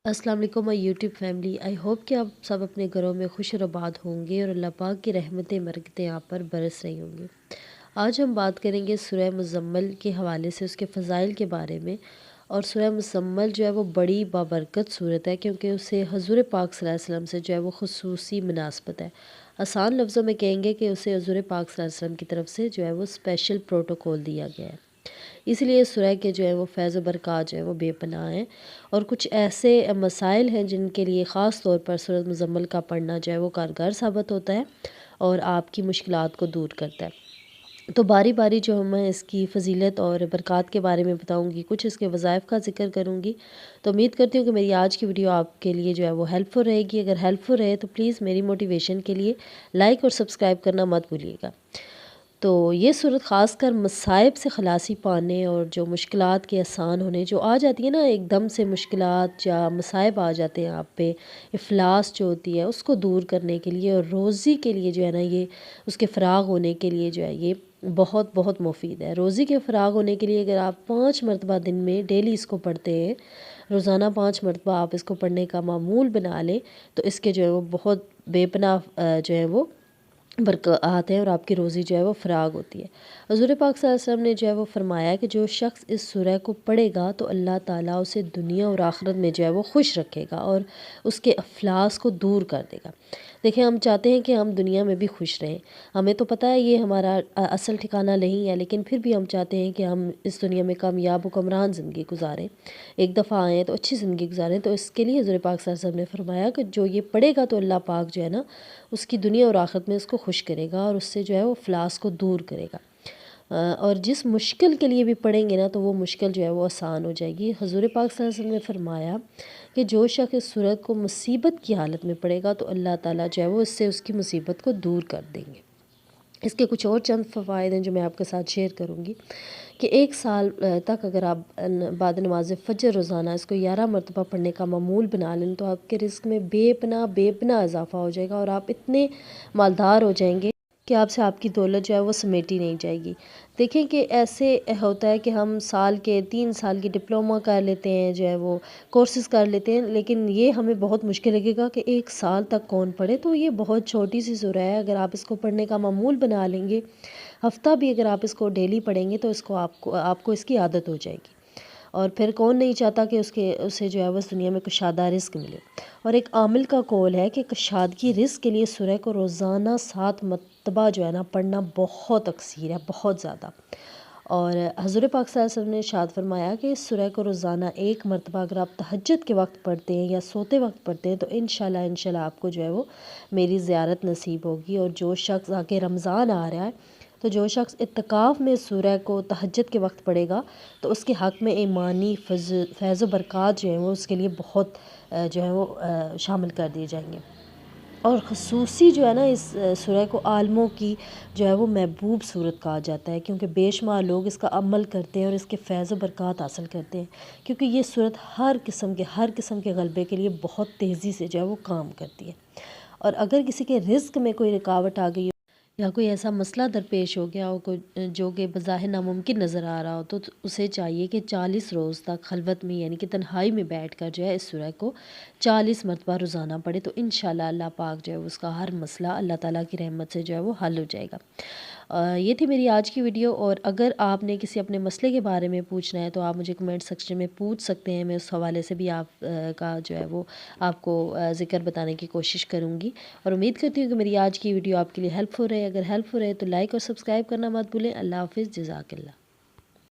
السلام علیکم مائی YouTube family, I hope کہ آپ سب اپنے گھروں میں خوش اور آباد ہوں گے اور اللہ پاک کی رحمتیں برکتیں آپ پر برس رہی ہوں گی۔ آج ہم بات کریں گے سورہ مزمل کے حوالے سے، اس کے فضائل کے بارے میں۔ اور سورہ مزمل جو ہے وہ بڑی بابرکت صورت ہے، کیونکہ اسے حضور پاک صلی اللہ علیہ وسلم سے جو ہے وہ خصوصی مناسبت ہے۔ آسان لفظوں میں کہیں گے کہ اسے حضور پاک صلی اللہ علیہ وسلم کی طرف سے جو ہے وہ اسپیشل پروٹوکول دیا گیا ہے۔ اس لیے سورہ کے جو ہے وہ فیض و برکات جو ہے وہ بے پناہ ہیں، اور کچھ ایسے مسائل ہیں جن کے لیے خاص طور پر سورۃ مزمل کا پڑھنا جو ہے وہ کارگر ثابت ہوتا ہے اور آپ کی مشکلات کو دور کرتا ہے۔ تو باری باری جو میں اس کی فضیلت اور برکات کے بارے میں بتاؤں گی، کچھ اس کے وظائف کا ذکر کروں گی۔ تو امید کرتی ہوں کہ میری آج کی ویڈیو آپ کے لیے جو ہے وہ ہیلپ فل رہے گی۔ اگر ہیلپ فل رہے تو پلیز میری موٹیویشن کے لیے لائک اور سبسکرائب کرنا مت بھولیے گا۔ تو یہ صورت خاص کر مصائب سے خلاصی پانے اور جو مشکلات کے آسان ہونے جو آ جاتی ہیں نا، ایک دم سے مشکلات یا مصائب آ جاتے ہیں آپ پہ، افلاس جو ہوتی ہے اس کو دور کرنے کے لیے اور روزی کے لیے جو ہے نا، یہ اس کے فراغ ہونے کے لیے جو ہے یہ بہت بہت مفید ہے۔ روزی کے فراغ ہونے کے لیے اگر آپ 5 مرتبہ دن میں ڈیلی اس کو پڑھتے ہیں، روزانہ 5 مرتبہ آپ اس کو پڑھنے کا معمول بنا لیں، تو اس کے جو ہے وہ بہت بے پناہ جو ہے وہ برکات ہیں اور آپ کی روزی جو ہے وہ فراغ ہوتی ہے۔ حضور پاک صلی اللہ علیہ وسلم نے جو ہے وہ فرمایا کہ جو شخص اس سورہ کو پڑھے گا تو اللہ تعالیٰ اسے دنیا اور آخرت میں جو ہے وہ خوش رکھے گا اور اس کے افلاس کو دور کر دے گا۔ دیکھیں، ہم چاہتے ہیں کہ ہم دنیا میں بھی خوش رہیں، ہمیں تو پتہ ہے یہ ہمارا اصل ٹھکانہ نہیں ہے، لیکن پھر بھی ہم چاہتے ہیں کہ ہم اس دنیا میں کامیاب و کامران زندگی گزاریں، ایک دفعہ آئیں تو اچھی زندگی گزاریں۔ تو اس کے لیے حضور پاک صلی اللہ علیہ وسلم نے فرمایا کہ جو یہ پڑھے گا تو اللہ پاک جو ہے نا، اس کی دنیا اور آخرت میں اس کو خوش کرے گا اور اس سے جو ہے وہ افلاس کو دور کرے گا۔ اور جس مشکل کے لیے بھی پڑھیں گے نا، تو وہ مشکل جو ہے وہ آسان ہو جائے گی۔ حضور پاک صلی اللہ علیہ وسلم نے فرمایا کہ جو شخص اس صورت کو مصیبت کی حالت میں پڑھے گا تو اللہ تعالیٰ جو ہے وہ اس سے اس کی مصیبت کو دور کر دیں گے۔ اس کے کچھ اور چند فوائد ہیں جو میں آپ کے ساتھ شیئر کروں گی کہ 1 سال تک اگر آپ بعد نماز فجر روزانہ اس کو 11 مرتبہ پڑھنے کا معمول بنا لیں تو آپ کے رزق میں بے پناہ اضافہ ہو جائے گا اور آپ اتنے مالدار ہو جائیں گے کہ آپ سے آپ کی دولت جو ہے وہ سمیٹی نہیں جائے گی۔ دیکھیں کہ ایسے ہوتا ہے کہ ہم سال کے 3 سال کی ڈپلومہ کر لیتے ہیں، جو ہے وہ کورسز کر لیتے ہیں، لیکن یہ ہمیں بہت مشکل لگے گا کہ 1 سال تک کون پڑھے۔ تو یہ بہت چھوٹی سی سورہ ہے، اگر آپ اس کو پڑھنے کا معمول بنا لیں گے، ہفتہ بھی اگر آپ اس کو ڈیلی پڑھیں گے تو آپ کو اس کی عادت ہو جائے گی۔ اور پھر کون نہیں چاہتا کہ اسے جو ہے وہ اس دنیا میں کشادہ رزق ملے۔ اور ایک عامل کا قول ہے کہ کشادگی رزق کے لیے سورہ کو روزانہ 7 مرتبہ جو ہے نا پڑھنا بہت اکثیر ہے، بہت زیادہ۔ اور حضور پاک صلی اللہ علیہ وسلم نے ارشاد فرمایا کہ اس سورہ کو روزانہ 1 مرتبہ اگر آپ تہجد کے وقت پڑھتے ہیں یا سوتے وقت پڑھتے ہیں تو انشاءاللہ آپ کو جو ہے وہ میری زیارت نصیب ہوگی۔ اور جو شخص آگے رمضان آ رہا ہے، تو جو شخص اعتکاف میں سورہ کو تہجد کے وقت پڑھے گا تو اس کے حق میں ایمانی فیض و برکات جو ہیں وہ اس کے لیے بہت جو ہے وہ شامل کر دیے جائیں گے۔ اور خصوصی جو ہے نا اس سورہ کو عالموں کی جو ہے وہ محبوب صورت کہا جاتا ہے، کیونکہ بے شمار لوگ اس کا عمل کرتے ہیں اور اس کے فیض و برکات حاصل کرتے ہیں، کیونکہ یہ صورت ہر قسم کے غلبے کے لیے بہت تیزی سے جو ہے وہ کام کرتی ہے۔ اور اگر کسی کے رزق میں کوئی رکاوٹ آ گئی یا کوئی ایسا مسئلہ درپیش ہو گیا ہو جو کہ بظاہر ناممکن نظر آ رہا ہو، تو اسے چاہیے کہ 40 روز تک خلوت میں یعنی کہ تنہائی میں بیٹھ کر جو ہے اس سورہ کو 40 مرتبہ روزانہ پڑھے، تو انشاءاللہ اللہ پاک جو ہے اس کا ہر مسئلہ اللہ تعالیٰ کی رحمت سے جو ہے وہ حل ہو جائے گا۔ یہ تھی میری آج کی ویڈیو، اور اگر آپ نے کسی اپنے مسئلے کے بارے میں پوچھنا ہے تو آپ مجھے کمنٹ سیکشن میں پوچھ سکتے ہیں، میں اس حوالے سے بھی آپ کا جو ہے وہ آپ کو ذکر بتانے کی کوشش کروں گی۔ اور امید کرتی ہوں کہ میری آج کی ویڈیو آپ کے لیے ہیلپ فل رہے۔ اگر ہیلپ فل رہے تو لائک اور سبسکرائب کرنا مت بھولیں۔ اللہ حافظ، جزاک اللہ۔